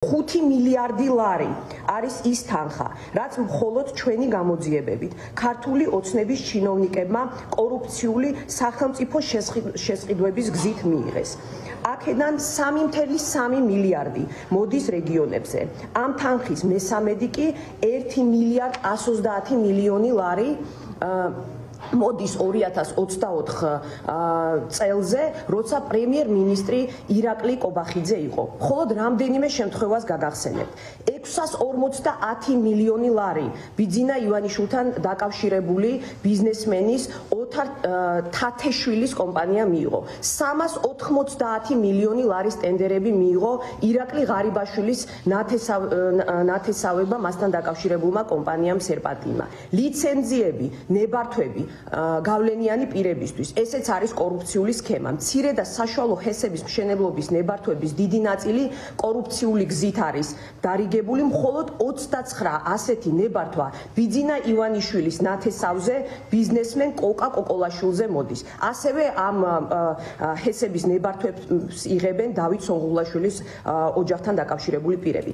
5 მილიარდი ლარი არის ის თანხა, რაც მხოლოდ ჩვენი გამოძიებებით ქართული ოცნების ჩინოვნიკებმა კორუფციული სახელმწიფო შესყიდვების გზით მიიღეს. აქედან 3.3 მილიარდი მოდის რეგიონებზე. ამ თანხის მესამედი კი 1 მილიარდ 130 მილიონი ლარი მოდის 2024 წელზე, როცა პრემიერ-მინისტრი ირაკლი კობახიძე იყო. მხოლოდ რამდენიმე შემთხვევას გაგახსენებთ. 650 მილიონი ლარი ბიძინა ივანიშვილთან დაკავშირებული ბიზნესმენის ოთარ თათეშვილის კომპანია მიიღო. 390 მილიონი ლარის ტენდერები მიიღო ირაკლი ღარიბაშვილის ნათესავება მასთან დაკავშირებულმა კომპანიამ სერპატიმმა. ლიცენზიები, ნებართვები გავლენიანი პირებისთვის. ესეც არის კორუფციული სქემა. მცირე და საშუალო ჰესების მშენებლობის ნებართვების დიდი ნაწილი კორუფციული გზით არის დარიგებული. მხოლოდ 29 ასეთი ნებართვა ბიძინა ივანიშვილის ნათესავზე ბიზნესმენ კოკა-კოკოლაშვილზე მოდის. ასევე ამ ჰესების ნებართვებს იღებენ დავით სონღულაშვილის ოჯახთან დაკავშირებული პირები.